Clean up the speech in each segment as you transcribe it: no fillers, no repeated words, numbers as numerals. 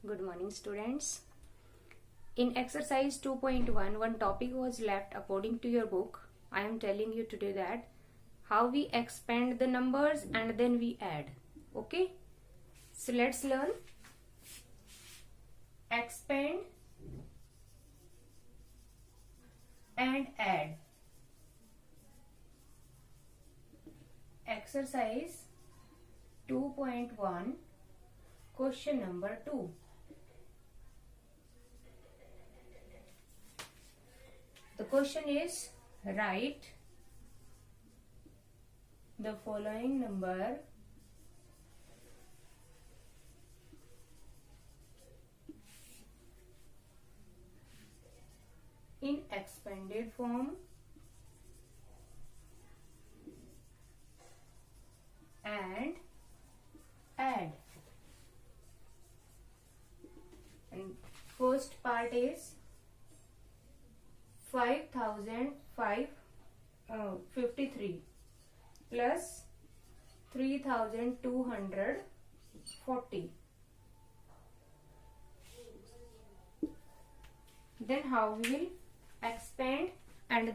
Good morning, students. In exercise 2.1, one topic was left according to your book. I am telling you today that how we expand the numbers and then we add. Okay? So let's learn. Expand and add. Exercise 2.1, question number 2. The question is, write the following number in expanded form and add. And first part is 5053 plus 3240. Then how we will expand and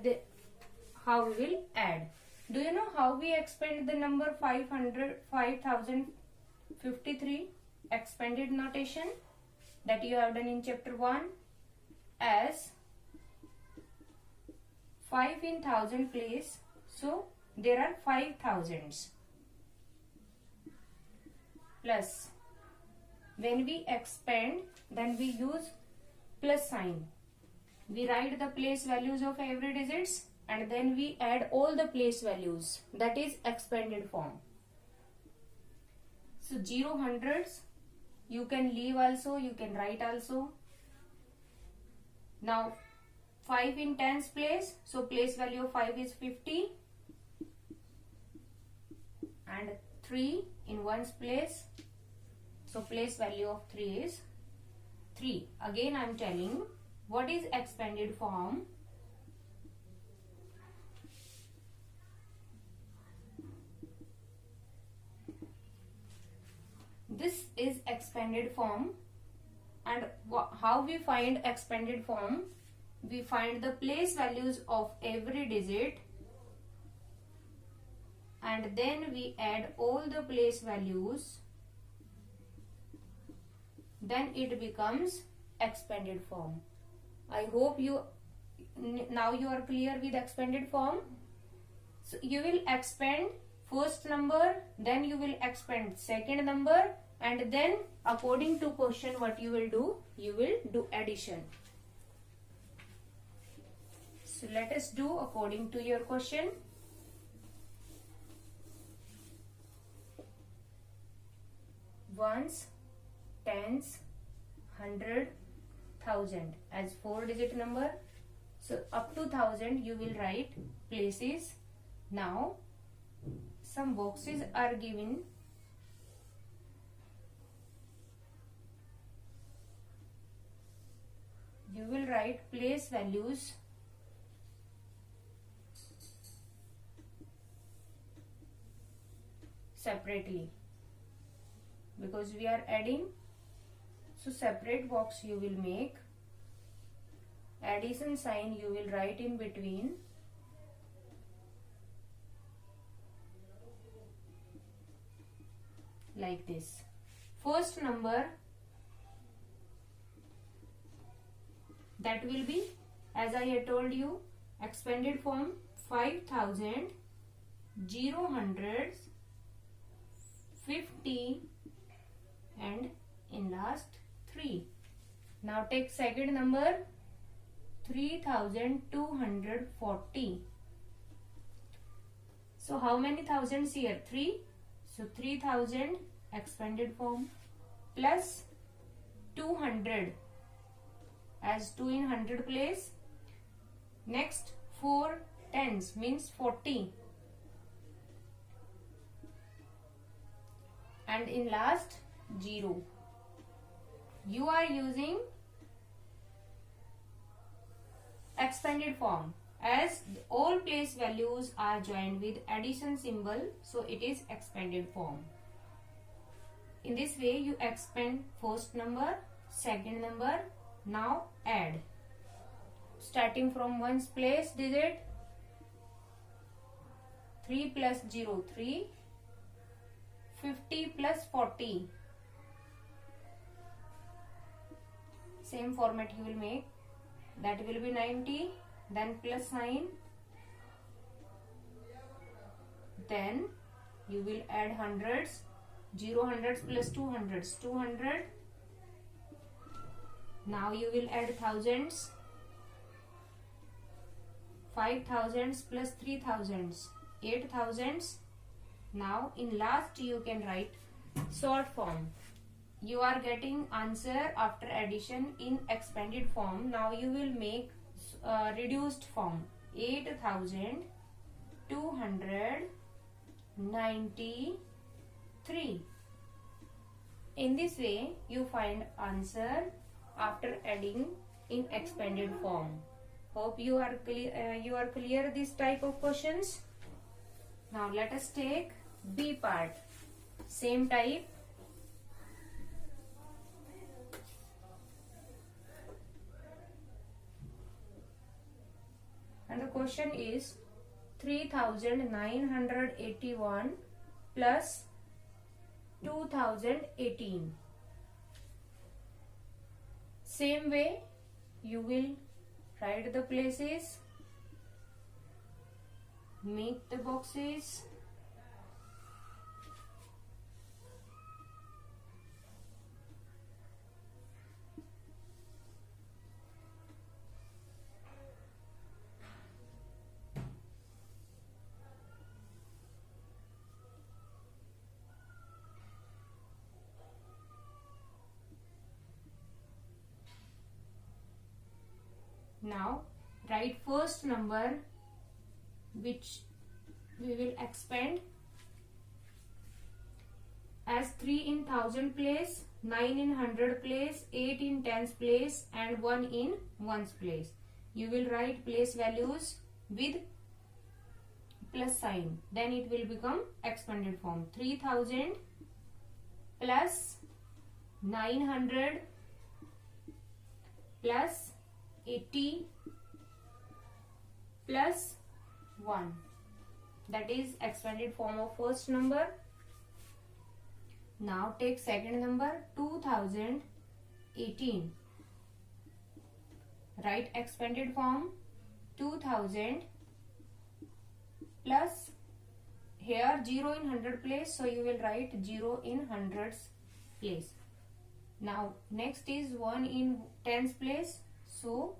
how we will add. Do you know how we expand the number 5053? Expanded notation that you have done in chapter 1 as 5 in 1000 place, so there are 5 thousands, plus when we expand then we use plus sign. We write the place values of every digits and then we add all the place values, that is expanded form. So 0 hundreds you can leave also, you can write also. Now 5 in tens place, so place value of 5 is 50 and 3 in ones place, so place value of 3 is 3. Again I am telling what is expanded form. This is expanded form, and how we find expanded form? We find the place values of every digit and then we add all the place values, then it becomes expanded form. I hope now you are clear with expanded form. So you will expand first number, then you will expand second number, and then according to question what you will do? You will do addition. So let us do according to your question. Ones, tens, 100, 1000 as 4-digit number. So up to 1000 you will write places. Now some boxes are given. You will write place values separately because we are adding, so separate box you will make. Addition sign you will write in between. Like this. First number that will be, as I had told you, expanded form 5000, 0 hundreds, 50 and in last 3. Now take second number 3240. So how many thousands here? 3. So 3000 expanded form plus 200 as 2 in 100 place. Next 4 tens means 40. And in last 0. You are using expanded form as all place values are joined with addition symbol, so it is expanded form. In this way you expand first number, second number. Now add. Starting from ones place digit, 3 plus 0, 3, 50 plus 40. Same format you will make. That will be 90, then plus sign. Then you will add hundreds. 0 hundreds plus 2 hundreds, 200. Now you will add thousands. 5 thousands plus 3 thousands, 8 thousands. Now in last you can write short form. You are getting answer after addition in expanded form. Now you will make reduced form. 8,293. In this way you find answer after adding in expanded form. Hope you are clear this type of questions. Now let us take B part. Same type. And the question is 3,981 plus 2018. Same way you will write the places, make the boxes. Now write first number which we will expand as 3 in thousand place, 9 in hundred place, 8 in tens place and 1 in ones place. You will write place values with plus sign. Then it will become expanded form. 3000 plus 900 plus 80 plus 1. That is expanded form of first number. Now take second number 2018. Write expanded form. 2000 plus, here 0 in hundred place, so you will write 0 in hundreds place. Now next is 1 in tens place, so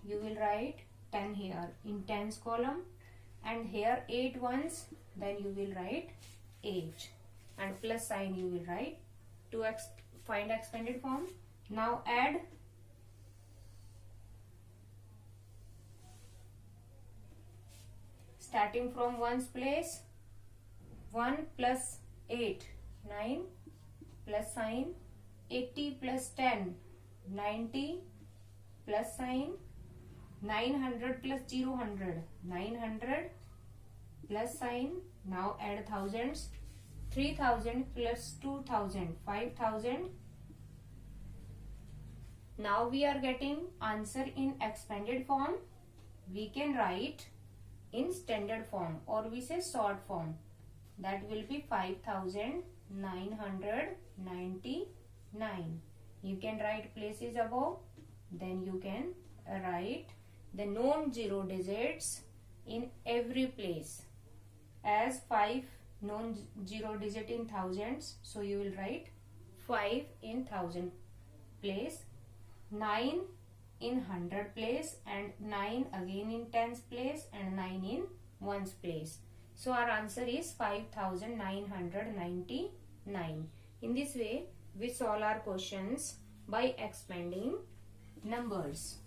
you will write 10 here in tens column, and here 8 ones, then you will write 8 and plus sign you will write to find expanded form. Now add. Starting from ones place, 1 plus 8, 9 plus sign, 80 plus 10, 90 plus sign, 900 plus 0 100, 900 plus sign. Now add thousands. 3000 plus 2000, 5000. Now we are getting answer in expanded form. We can write in standard form, or we say short form. That will be 5999. You can write places above. Then you can write the non-zero digits in every place. As 5 non-zero digit in thousands, so you will write 5 in thousand place, 9 in hundred place, and 9 again in tens place, and 9 in ones place. So our answer is 5999. In this way we solve our questions by expanding numbers.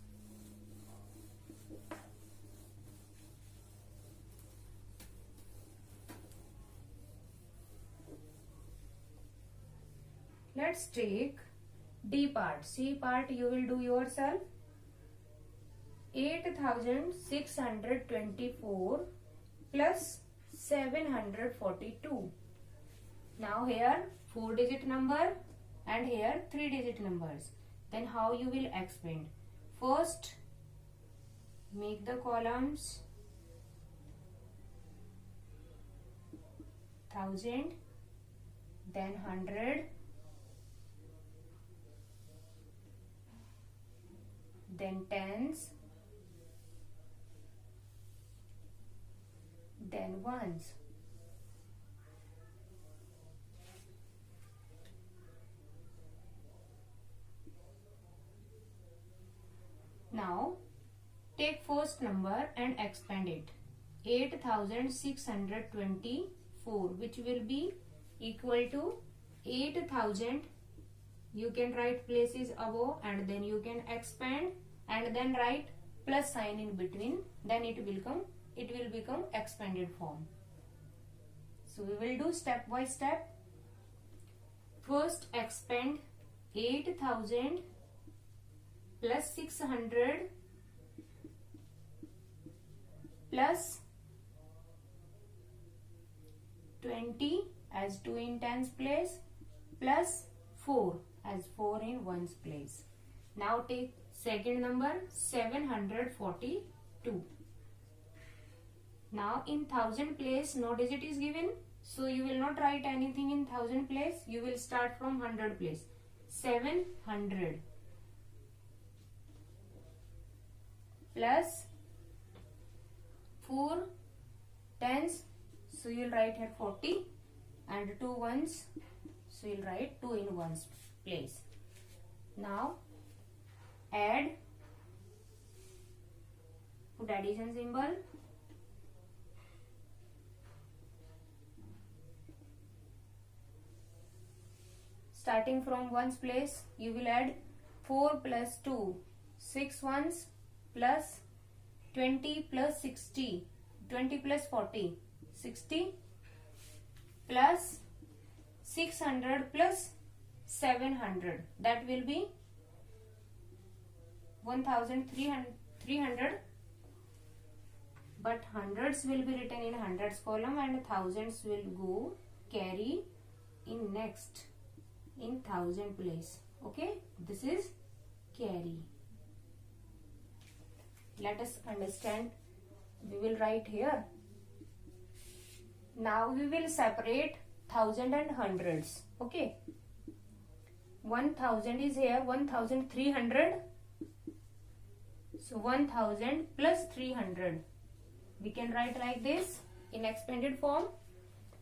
Let's take D part. C part you will do yourself. 8624 plus 742. Now here 4 digit number and here 3 digit numbers. Then how you will expand? First, make the columns 1000, then 100, then tens, then ones. Now take first number and expand it. 8624, which will be equal to 8000. You can write places above and then you can expand and then write plus sign in between. Then it will become expanded form. So we will do step by step. First expand 8000 plus 600 plus 20 as 2 in tens place plus 4 as 4 in ones place. Now take second number 742. Now in thousand place no digit is given, so you will not write anything in thousand place. You will start from 100 place. 700 plus 4 tens, so you will write here 40, and 2 ones, so you will write 2 in ones place. Now add, put addition symbol, starting from ones place you will add 4 plus 2, 6 ones plus 20 plus 60, 20 plus 40, 60 plus 600 plus 700, that will be 1300, but hundreds will be written in hundreds column and thousands will go carry in next in thousand place. Okay, this is carry. Let us understand. We will write here. Now we will separate thousand and hundreds. Okay, 1000 is here, 1300. So 1000 plus 300. We can write like this in expanded form.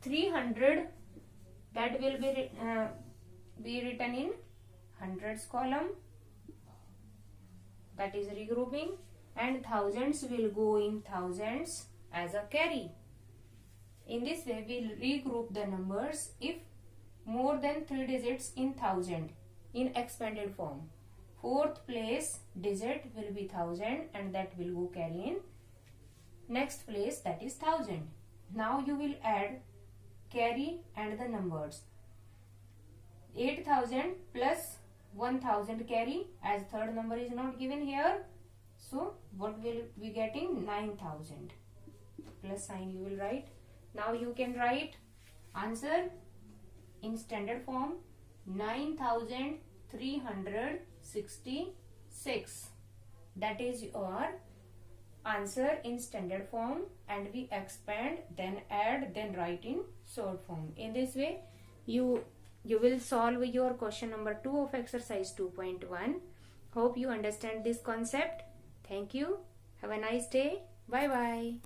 300, that will be written in hundreds column. That is regrouping, and thousands will go in thousands as a carry. In this way we will regroup the numbers if more than 3 digits in thousand in expanded form. Fourth place digit will be 1000 and that will go carry in next place, that is 1000. Now you will add carry and the numbers. 8000 plus 1000 carry, as third number is not given here. So what will be getting? 9000. Plus sign you will write. Now you can write answer in standard form 9366. That is your answer in standard form, and we expand, then add, then write in short form. In this way you will solve your question number 2 of exercise 2.1. Hope you understand this concept. Thank you. Have a nice day. Bye bye.